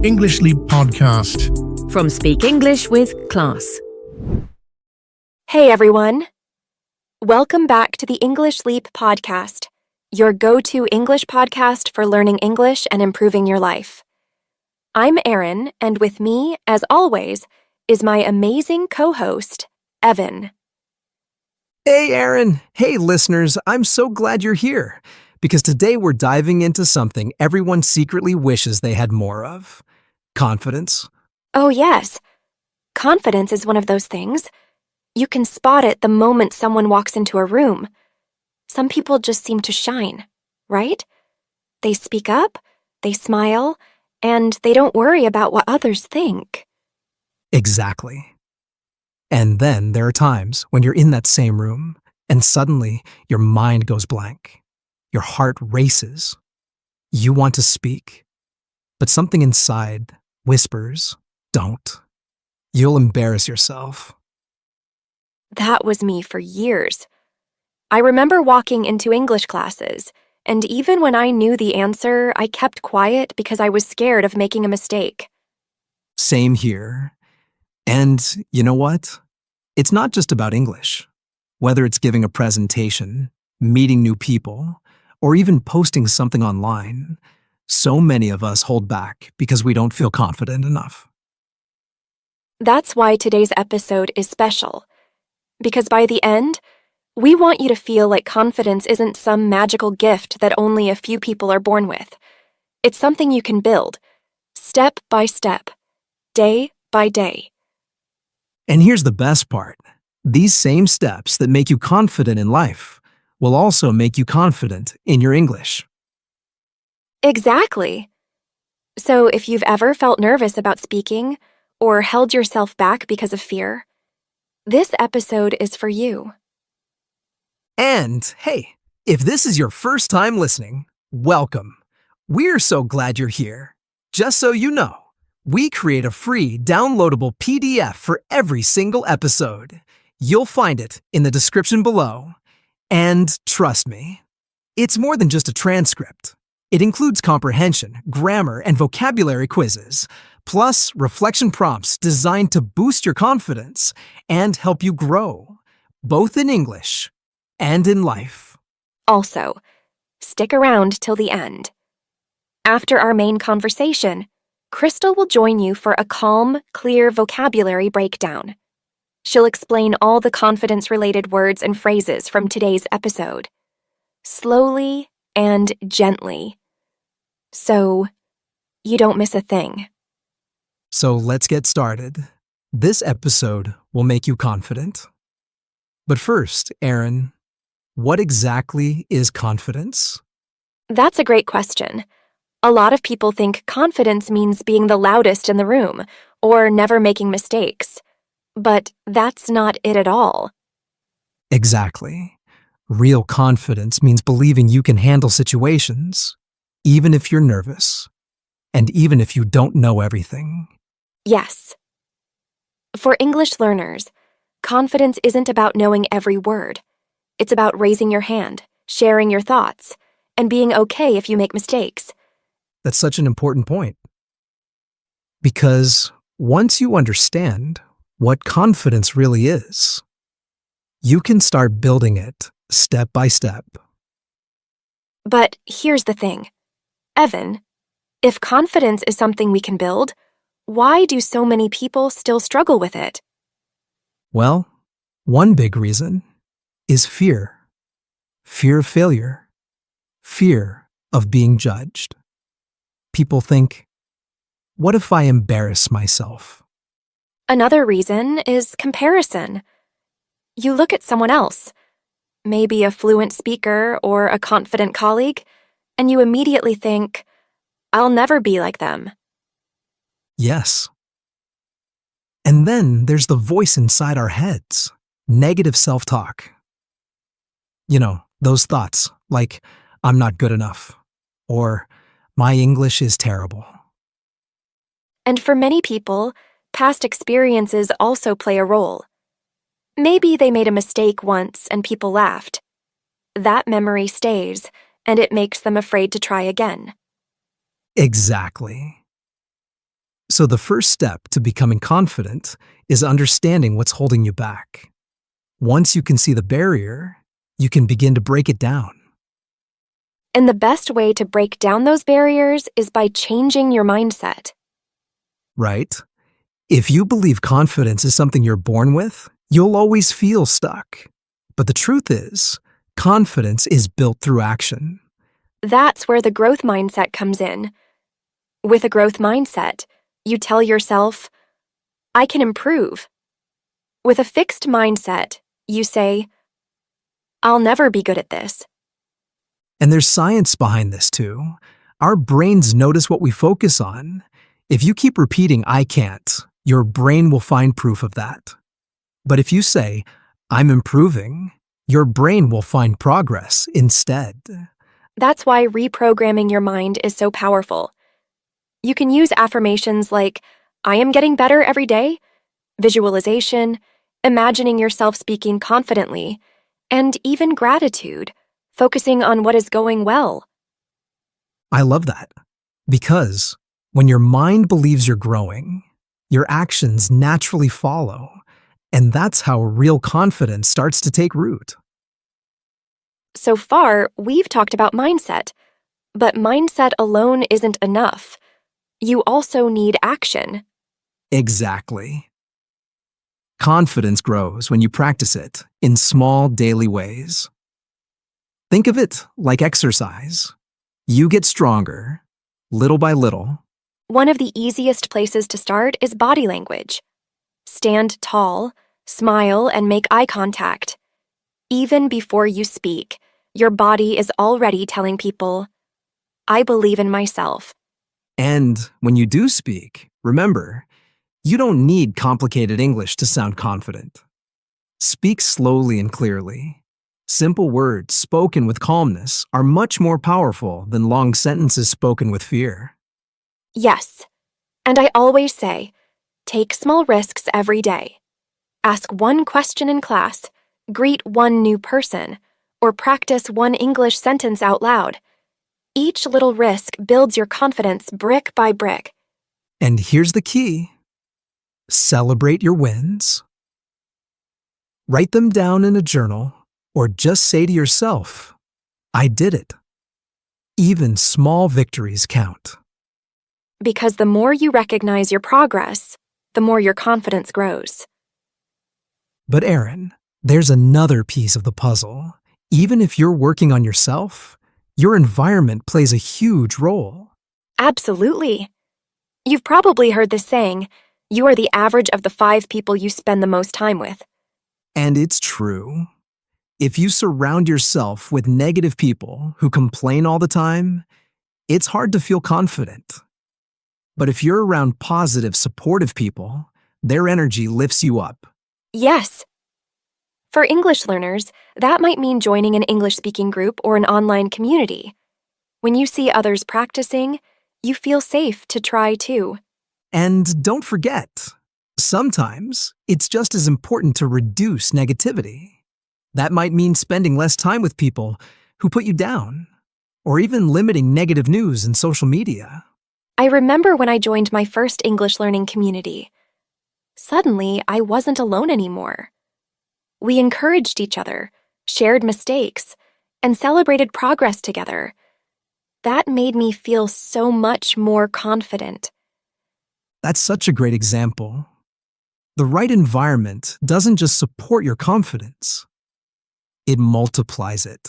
English Leap Podcast. From Speak English with Class. Hey everyone! Welcome back to the English Leap Podcast, your go-to English podcast for learning English and improving your life. I'm Erin, and with me, as always, is my amazing co-host, Evan. Hey, Erin. Hey, listeners. I'm so glad you're here, because today we're diving into something everyone secretly wishes they had more of. Confidence. Oh yes, confidence is one of those things. You can spot it the moment someone walks into a room. Some people just seem to shine, right? They speak up, they smile, and they don't worry about what others think. Exactly. And then there are times when you're in that same room, and suddenly your mind goes blank. Your heart races. You want to speak, but something inside whispers, don't. You'll embarrass yourself. That was me for years. I remember walking into English classes, and even when I knew the answer, I kept quiet because I was scared of making a mistake. Same here. And you know what? It's not just about English. Whether it's giving a presentation, meeting new people, or even posting something online, so many of us hold back because we don't feel confident enough. That's why today's episode is special. Because by the end, we want you to feel like confidence isn't some magical gift that only a few people are born with. It's something you can build, step by step, day by day. And here's the best part. These same steps that make you confident in life will also make you confident in your English. Exactly. So if you've ever felt nervous about speaking or held yourself back because of fear, this episode is for you. And hey, if this is your first time listening, welcome. We're so glad you're here. Just so you know, we create a free downloadable PDF for every single episode. You'll find it in the description below. And trust me, it's more than just a transcript. It includes comprehension, grammar, and vocabulary quizzes, plus reflection prompts designed to boost your confidence and help you grow, both in English and in life. Also, stick around till the end. After our main conversation, Krystal will join you for a calm, clear vocabulary breakdown. She'll explain all the confidence-related words and phrases from today's episode, slowly and gently, so you don't miss a thing. So let's get started. This episode will make you confident. But first, Erin, what exactly is confidence? That's a great question. A lot of people think confidence means being the loudest in the room or never making mistakes. But that's not it at all. Exactly. Real confidence means believing you can handle situations, even if you're nervous, and even if you don't know everything. Yes. For English learners, confidence isn't about knowing every word. It's about raising your hand, sharing your thoughts, and being okay if you make mistakes. That's such an important point. Because once you understand what confidence really is, you can start building it step by step. But here's the thing. Evan, if confidence is something we can build, why do so many people still struggle with it? Well, one big reason is fear. Fear of failure. Fear of being judged. People think, what if I embarrass myself? Another reason is comparison. You look at someone else, maybe a fluent speaker or a confident colleague, and you immediately think, I'll never be like them. Yes. And then there's the voice inside our heads, negative self-talk. You know, those thoughts like, I'm not good enough, or my English is terrible. And for many people, past experiences also play a role. Maybe they made a mistake once and people laughed. That memory stays, and it makes them afraid to try again. Exactly. So the first step to becoming confident is understanding what's holding you back. Once you can see the barrier, you can begin to break it down. And the best way to break down those barriers is by changing your mindset. Right? If you believe confidence is something you're born with, you'll always feel stuck. But the truth is, confidence is built through action. That's where the growth mindset comes in. With a growth mindset, you tell yourself, I can improve. With a fixed mindset, you say, I'll never be good at this. And there's science behind this too. Our brains notice what we focus on. If you keep repeating, I can't, your brain will find proof of that. But if you say, I'm improving, your brain will find progress instead. That's why reprogramming your mind is so powerful. You can use affirmations like, I am getting better every day, visualization, imagining yourself speaking confidently, and even gratitude, focusing on what is going well. I love that. Because when your mind believes you're growing, your actions naturally follow. And that's how real confidence starts to take root. So far, we've talked about mindset, but mindset alone isn't enough. You also need action. Exactly. Confidence grows when you practice it in small daily ways. Think of it like exercise. You get stronger, little by little. One of the easiest places to start is body language. Stand tall, smile, and make eye contact. Even before you speak, your body is already telling people, I believe in myself. And when you do speak, remember, you don't need complicated English to sound confident. Speak slowly and clearly. Simple words spoken with calmness are much more powerful than long sentences spoken with fear. Yes, and I always say, take small risks every day. Ask one question in class, greet one new person, or practice one English sentence out loud. Each little risk builds your confidence brick by brick. And here's the key. Celebrate your wins. Write them down in a journal or just say to yourself, I did it. Even small victories count. Because the more you recognize your progress, the more your confidence grows. But Aaron, there's another piece of the puzzle. Even if you're working on yourself, your environment plays a huge role. Absolutely. You've probably heard this saying, you are the average of the 5 people you spend the most time with. And it's true. If you surround yourself with negative people who complain all the time, it's hard to feel confident. But if you're around positive, supportive people, their energy lifts you up. Yes. For English learners, that might mean joining an English-speaking group or an online community. When you see others practicing, you feel safe to try too. And don't forget, sometimes it's just as important to reduce negativity. That might mean spending less time with people who put you down, or even limiting negative news in social media. I remember when I joined my first English learning community. Suddenly, I wasn't alone anymore. We encouraged each other, shared mistakes, and celebrated progress together. That made me feel so much more confident. That's such a great example. The right environment doesn't just support your confidence, it multiplies it.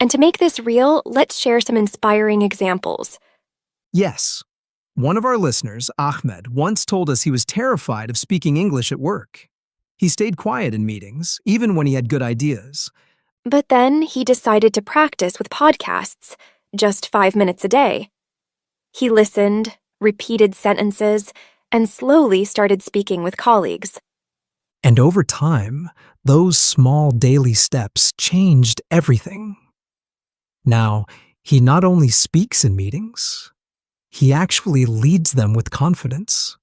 And to make this real, let's share some inspiring examples. Yes, one of our listeners, Ahmed, once told us he was terrified of speaking English at work. He stayed quiet in meetings, even when he had good ideas. But then he decided to practice with podcasts, just 5 minutes a day. He listened, repeated sentences, and slowly started speaking with colleagues. And over time, those small daily steps changed everything. Now, he not only speaks in meetings, he actually leads them with confidence.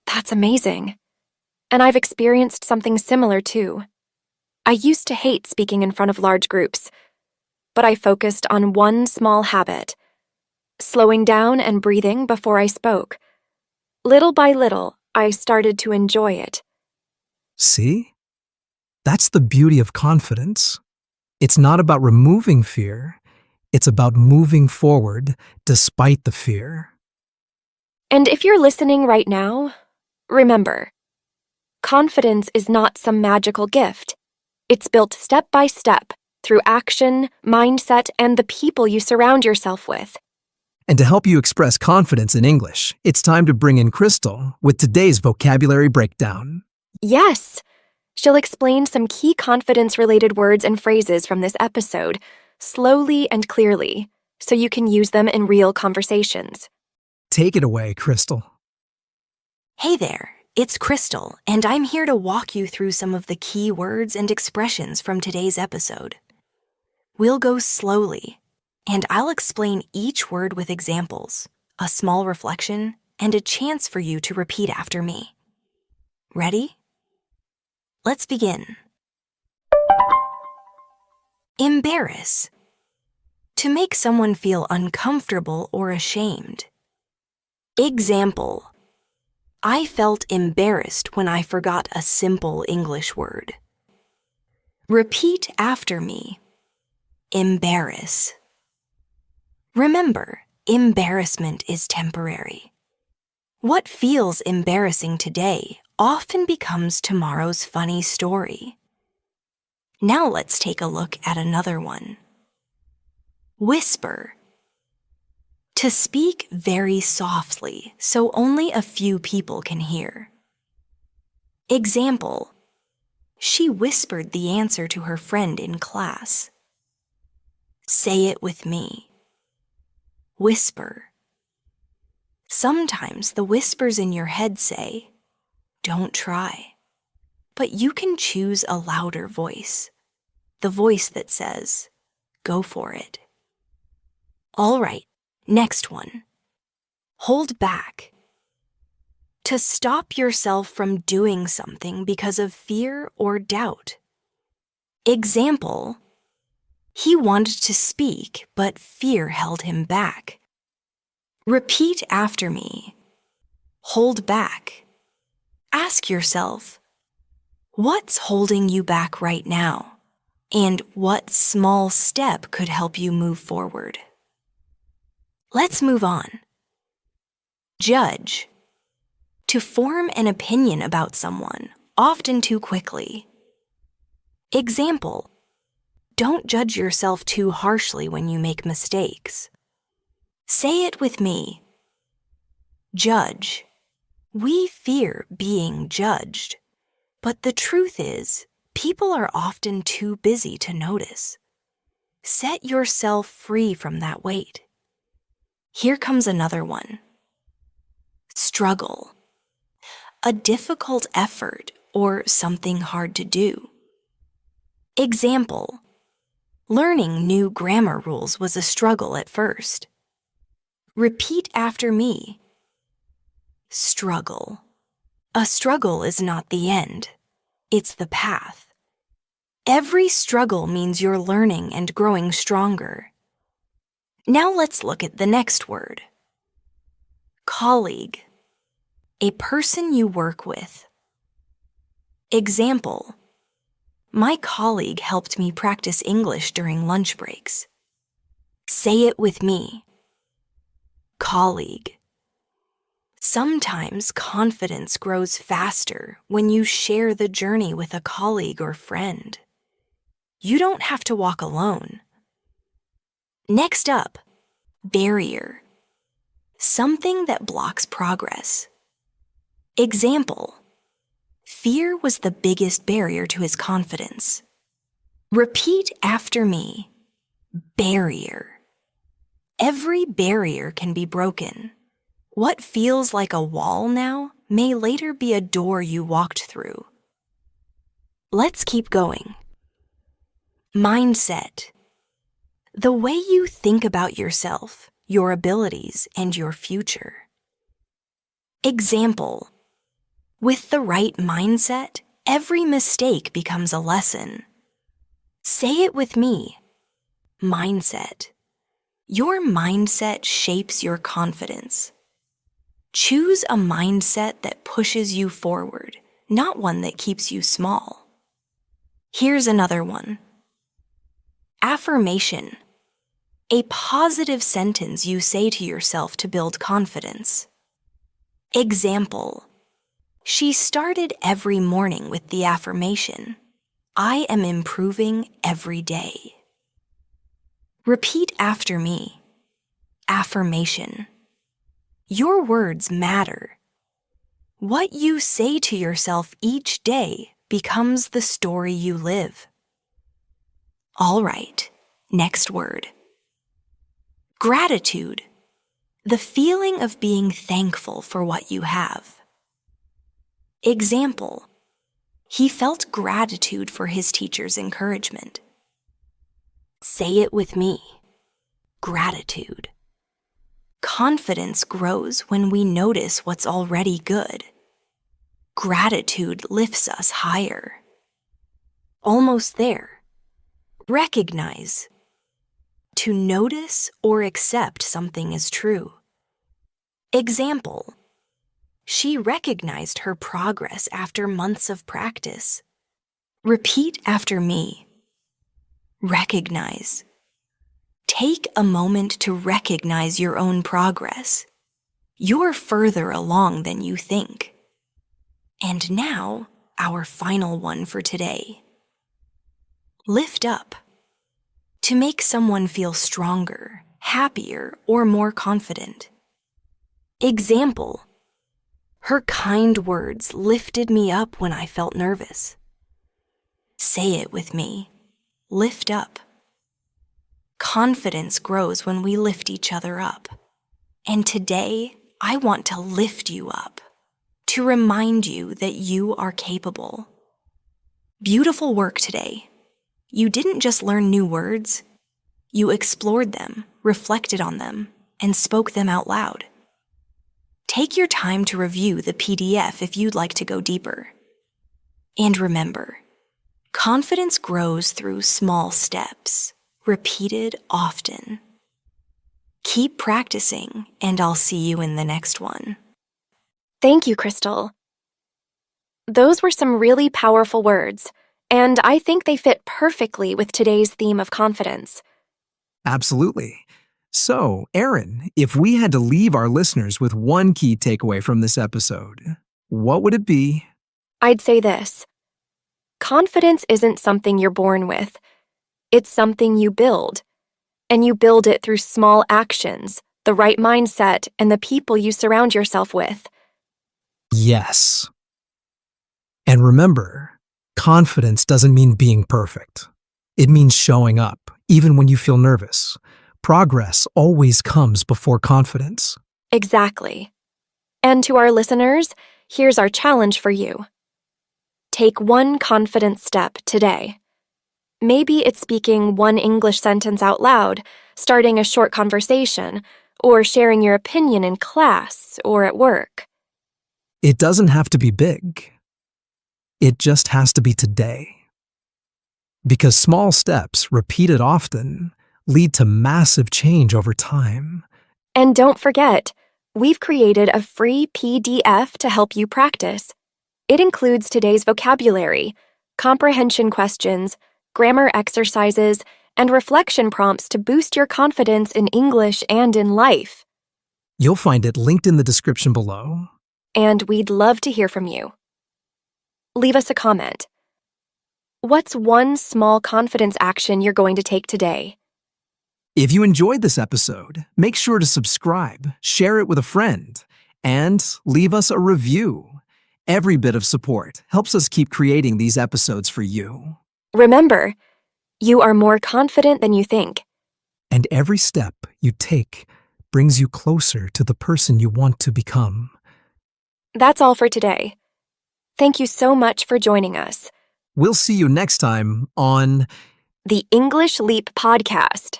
That's amazing. And I've experienced something similar too. I used to hate speaking in front of large groups, but I focused on one small habit: slowing down and breathing before I spoke. Little by little, I started to enjoy it. See? That's the beauty of confidence. It's not about removing fear, it's about moving forward despite the fear. And if you're listening right now, remember, confidence is not some magical gift. It's built step by step through action, mindset, and the people you surround yourself with. And to help you express confidence in English, it's time to bring in Krystal with today's vocabulary breakdown. Yes! She'll explain some key confidence-related words and phrases from this episode, slowly and clearly, so you can use them in real conversations. Take it away, Krystal. Hey there, it's Krystal, and I'm here to walk you through some of the key words and expressions from today's episode. We'll go slowly, and I'll explain each word with examples, a small reflection, and a chance for you to repeat after me. Ready? Let's begin. Embarrass. To make someone feel uncomfortable or ashamed. Example. I felt embarrassed when I forgot a simple English word. Repeat after me. Embarrass. Remember, embarrassment is temporary. What feels embarrassing today often becomes tomorrow's funny story. Now let's take a look at another one. Whisper. To speak very softly so only a few people can hear. Example. She whispered the answer to her friend in class. Say it with me. Whisper. Sometimes the whispers in your head say, "Don't try." But you can choose a louder voice, the voice that says, "Go for it." All right, next one. Hold back. To stop yourself from doing something because of fear or doubt. Example. He wanted to speak, but fear held him back. Repeat after me. Hold back. Ask yourself, what's holding you back right now? And what small step could help you move forward? Let's move on. Judge. To form an opinion about someone, often too quickly. Example. Don't judge yourself too harshly when you make mistakes. Say it with me. Judge. We fear being judged, but the truth is, people are often too busy to notice. Set yourself free from that weight. Here comes another one. Struggle. A difficult effort or something hard to do. Example. Learning new grammar rules was a struggle at first. Repeat after me. Struggle. A struggle is not the end. It's the path. Every struggle means you're learning and growing stronger. Now let's look at the next word. Colleague. A person you work with. Example. My colleague helped me practice English during lunch breaks. Say it with me. Colleague. Sometimes confidence grows faster when you share the journey with a colleague or friend. You don't have to walk alone. Next up, barrier. Something that blocks progress. Example. Fear was the biggest barrier to his confidence. Repeat after me. Barrier. Every barrier can be broken. What feels like a wall now may later be a door you walked through. Let's keep going. Mindset. The way you think about yourself, your abilities, and your future. Example. With the right mindset, every mistake becomes a lesson. Say it with me. Mindset. Your mindset shapes your confidence. Choose a mindset that pushes you forward, not one that keeps you small. Here's another one. Affirmation. A positive sentence you say to yourself to build confidence. Example. She started every morning with the affirmation, I am improving every day. Repeat after me. Affirmation. Your words matter. What you say to yourself each day becomes the story you live. All right, next word. Gratitude. The feeling of being thankful for what you have. Example. He felt gratitude for his teacher's encouragement. Say it with me. Gratitude. Confidence grows when we notice what's already good. Gratitude lifts us higher. Almost there. Recognize. To notice or accept something as true. Example. She recognized her progress after months of practice. Repeat after me. Recognize. Take a moment to recognize your own progress. You're further along than you think. And now, our final one for today. Lift up. To make someone feel stronger, happier, or more confident. Example. Her kind words lifted me up when I felt nervous. Say it with me. Lift up. Confidence grows when we lift each other up. And today, I want to lift you up, to remind you that you are capable. Beautiful work today. You didn't just learn new words. You explored them, reflected on them, and spoke them out loud. Take your time to review the PDF if you'd like to go deeper. And remember, confidence grows through small steps, repeated often. Keep practicing, and I'll see you in the next one. Thank you, Krystal. Those were some really powerful words, and I think they fit perfectly with today's theme of confidence. Absolutely. So, Aaron, if we had to leave our listeners with one key takeaway from this episode, what would it be? I'd say this. Confidence isn't something you're born with. It's something you build. And you build it through small actions, the right mindset, and the people you surround yourself with. Yes. And remember, confidence doesn't mean being perfect. It means showing up, even when you feel nervous. Progress always comes before confidence. Exactly. And to our listeners, here's our challenge for you. Take one confident step today. Maybe it's speaking one English sentence out loud, starting a short conversation, or sharing your opinion in class or at work. It doesn't have to be big. It just has to be today. Because small steps, repeated often, lead to massive change over time. And don't forget, we've created a free PDF to help you practice. It includes today's vocabulary, comprehension questions, grammar exercises, and reflection prompts to boost your confidence in English and in life. You'll find it linked in the description below. And we'd love to hear from you. Leave us a comment. What's one small confidence action you're going to take today? If you enjoyed this episode, make sure to subscribe, share it with a friend, and leave us a review. Every bit of support helps us keep creating these episodes for you. Remember, you are more confident than you think. And every step you take brings you closer to the person you want to become. That's all for today. Thank you so much for joining us. We'll see you next time on The English Leap Podcast.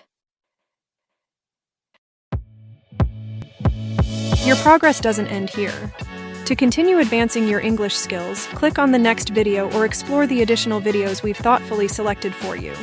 Your progress doesn't end here. To continue advancing your English skills, click on the next video or explore the additional videos we've thoughtfully selected for you.